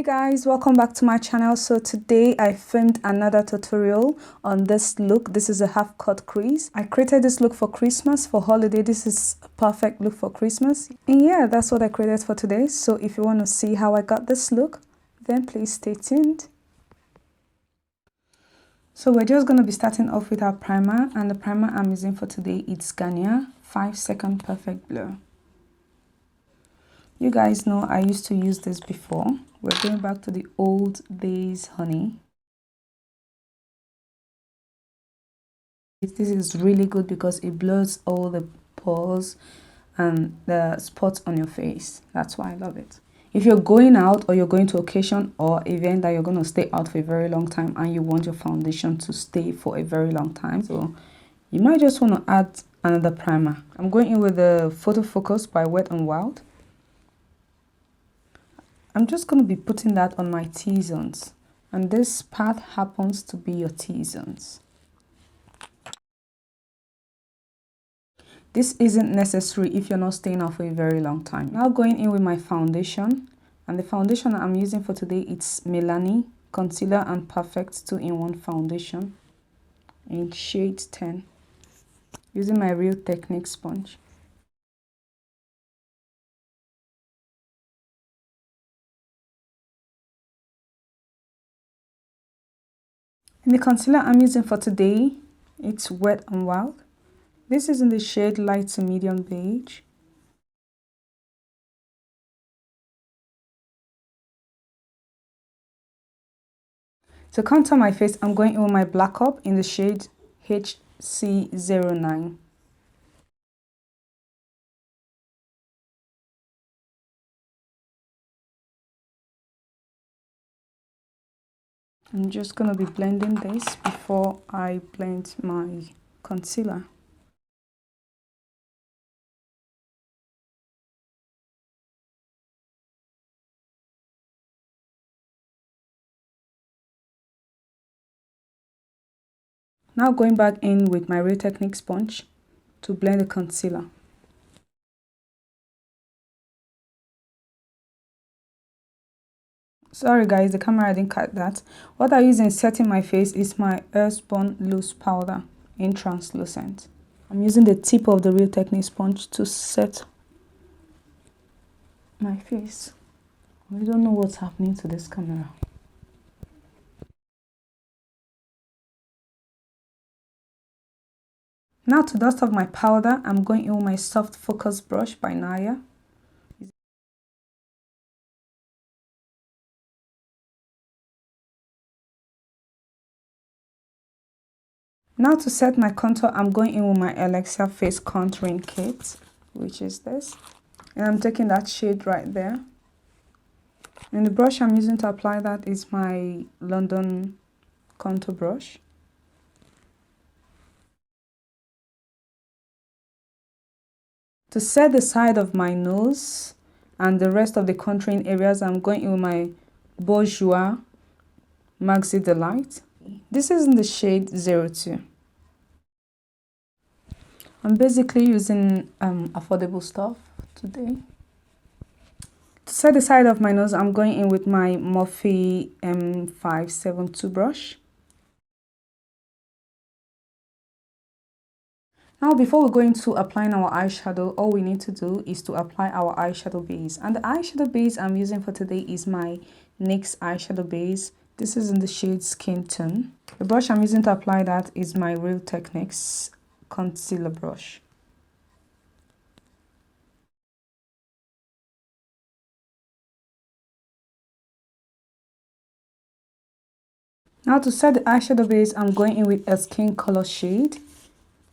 Hey guys, welcome back to my channel. So today I filmed another tutorial on this look. This is a half cut crease. I created this look for Christmas, for holiday. This is a perfect look for Christmas. And yeah, that's what I created for today. So if you want to see how I got this look, then please stay tuned. So we're just going to be starting off with our primer, and the primer I'm using for today is Garnier 5-Second Perfect Blur. You guys know I used to use this before. We're going back to the old days, honey. This is really good because it blurs all the pores and the spots on your face. That's why I love it. If you're going out or you're going to occasion or event that you're going to stay out for a very long time and you want your foundation to stay for a very long time, so you might just want to add another primer. I'm going in with the Photo Focus by Wet n Wild. I'm just going to be putting that on my T-zones, and this part happens to be your T-zones. This isn't necessary if you're not staying out for a very long time. Now going in with my foundation, and the foundation I'm using for today, it's Milani Concealer and Perfect 2-in-1 foundation in shade 10, using my Real Technique sponge. And the concealer I'm using for today, it's Wet n Wild. This is in the shade light to medium beige. To contour my face, I'm going in with my BlackUp in the shade HC09. I'm just going to be blending this before I blend my concealer. Now going back in with my Real Technique sponge to blend the concealer. Sorry guys, the camera didn't cut that. What I use in setting my face is my AirSpun loose powder in translucent. I'm using the tip of the Real Technique sponge to set my face. I don't know what's happening to this camera. Now to dust off my powder, I'm going in with my soft focus brush by Nyx. Now to set my contour, I'm going in with my Elexir face contouring kit, which is this. And I'm taking that shade right there. And the brush I'm using to apply that is my London contour brush. To set the side of my nose and the rest of the contouring areas, I'm going in with my Bourjois Maxi Delight. This is in the shade 02. I'm basically using affordable stuff today. To set the side of my nose, I'm going in with my Morphe M572 brush. Now before we go into applying our eyeshadow, all we need to do is to apply our eyeshadow base. And the eyeshadow base I'm using for today is my Nyx Eyeshadow Base. This is in the shade Skin Tone. The brush I'm using to apply that is my Real Techniques concealer brush. Now to set the eyeshadow base, I'm going in with a skin color shade,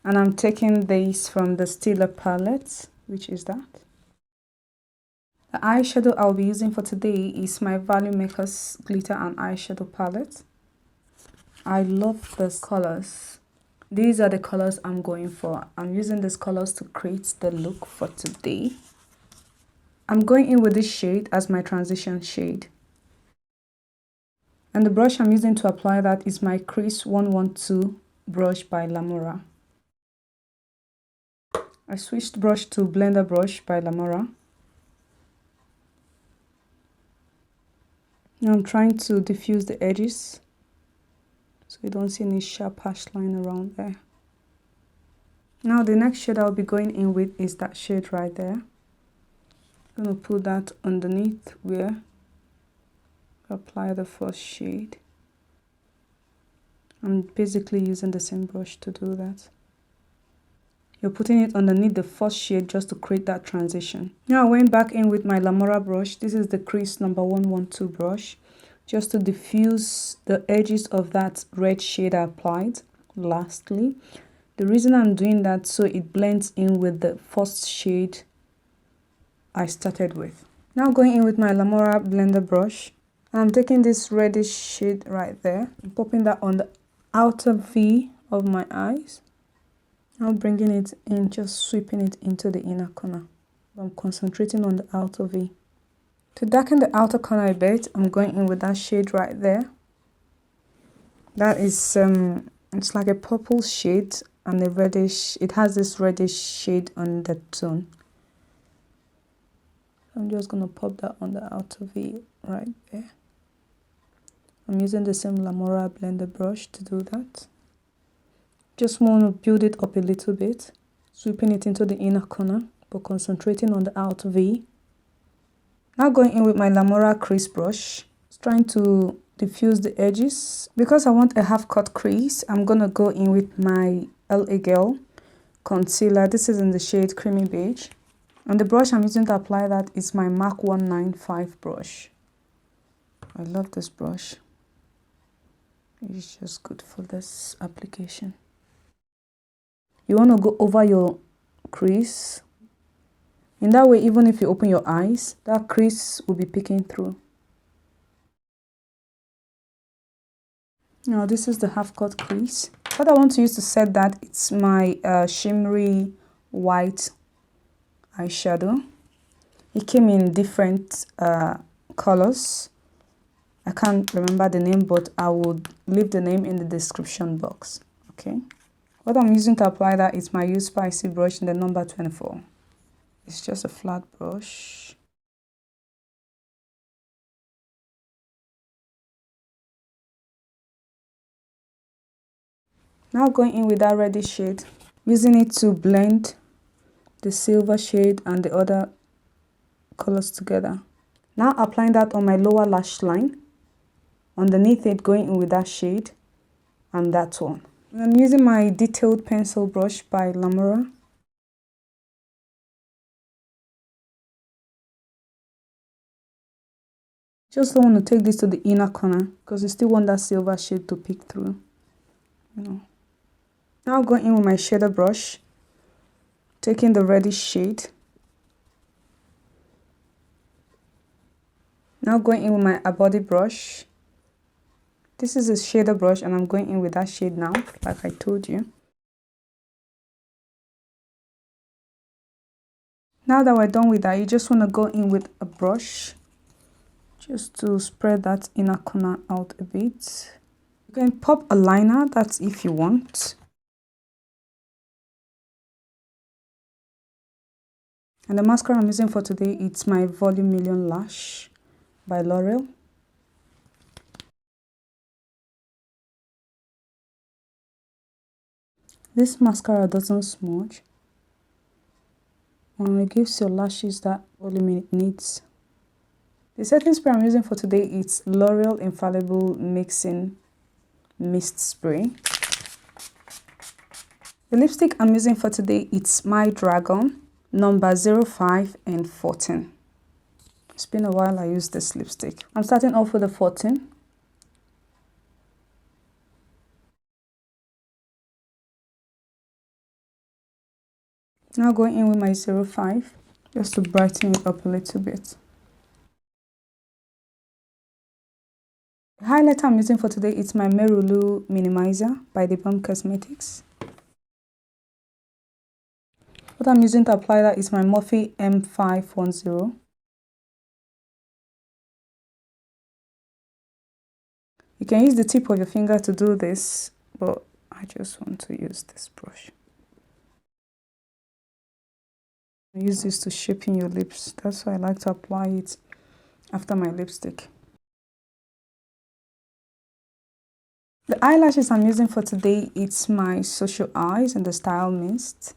and I'm taking this from the Stila palette, which is that. The eyeshadow I'll be using for today is my Value Makers Glitter and Eyeshadow Palette. I love these colors. These are the colors I'm going for. I'm using these colors to create the look for today. I'm going in with this shade as my transition shade. And the brush I'm using to apply that is my Crease 112 brush by Lamora. I switched brush to Blender brush by Lamora. Now I'm trying to diffuse the edges so you don't see any sharp harsh line around there. Now the next shade I'll be going in with is that shade right there. I'm going to put that underneath where I apply the first shade. I'm basically using the same brush to do that. You're putting it underneath the first shade just to create that transition. Now I went back in with my Lamora brush. This is the crease number 112 brush, just to diffuse the edges of that red shade I applied lastly. The reason I'm doing that so it blends in with the first shade I started with. Now going in with my Lamora blender brush, and I'm taking this reddish shade right there and popping that on the outer V of my eyes. Now bringing it in, just sweeping it into the inner corner. I'm concentrating on the outer V. To darken the outer corner a bit, I'm going in with that shade right there. That is, it's like a purple shade and a reddish, it has this reddish shade on the tone. I'm just going to pop that on the outer V right there. I'm using the same Lamora blender brush to do that. Just want to build it up a little bit, sweeping it into the inner corner, but concentrating on the outer V. Now going in with my Lamora crease brush, trying to diffuse the edges. Because I want a half cut crease, I'm going to go in with my LA Girl concealer. This is in the shade Creamy Beige. And the brush I'm using to apply that is my MAC 195 brush. I love this brush. It's just good for this application. You want to go over your crease. In that way, even if you open your eyes, that crease will be peeking through. Now this is the half cut crease. What I want to use to set that, it's my shimmery white eyeshadow. It came in different colors. I can't remember the name, but I would leave the name in the description box. Okay. What I'm using to apply that is my Use Spicy brush in the number 24. It's just a flat brush. Now going in with that reddish shade, using it to blend the silver shade and the other colors together. Now applying that on my lower lash line, underneath it going in with that shade and that one. And I'm using my detailed pencil brush by Lamora. Just don't want to take this to the inner corner because you still want that silver shade to peek through. Now going in with my shader brush, taking the reddish shade. Now going in with my Abody brush. This is a shader brush and I'm going in with that shade now, like I told you. Now that we're done with that, you just want to go in with a brush just to spread that inner corner out a bit. You can pop a liner, that's if you want. And the mascara I'm using for today, it's my Volume Million Lash by Loreal. This mascara doesn't smudge. And it gives your lashes that volume it needs. The setting spray I'm using for today is L'Oreal Infallible Mixing Mist Spray. The lipstick I'm using for today is My Dragon, number 05 and 14. It's been a while I used this lipstick. I'm starting off with the 14. Now going in with my 05, just to brighten it up a little bit. The highlighter I'm using for today is my Merulu Minimizer by The Balm Cosmetics. What I'm using to apply that is my Morphe M510. You can use the tip of your finger to do this, but I just want to use this brush. I use this to shape in your lips. That's why I like to apply it after my lipstick. The eyelashes I'm using for today, it's my Social Eyes and the Style Mist.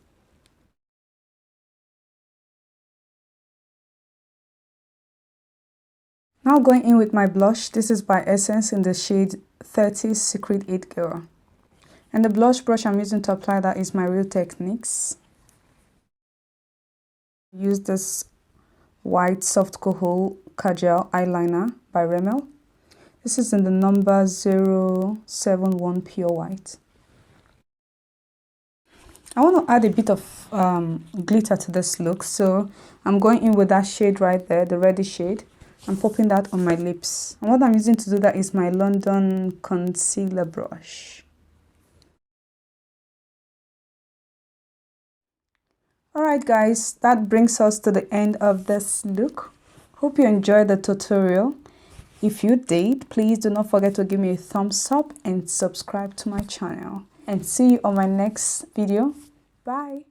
Now going in with my blush. This is by Essence in the shade 30 Secret 8 Girl. And the blush brush I'm using to apply that is my Real Techniques. Use this white soft coho Kajal eyeliner by Rimmel. This is in the number 071 Pure White. I want to add a bit of glitter to this look, so I'm going in with that shade right there, the reddish shade. I'm popping that on my lips. And what I'm using to do that is my London concealer brush. Alright guys, that brings us to the end of this look. Hope you enjoyed the tutorial. If you did, please do not forget to give me a thumbs up and subscribe to my channel. And see you on my next video. Bye!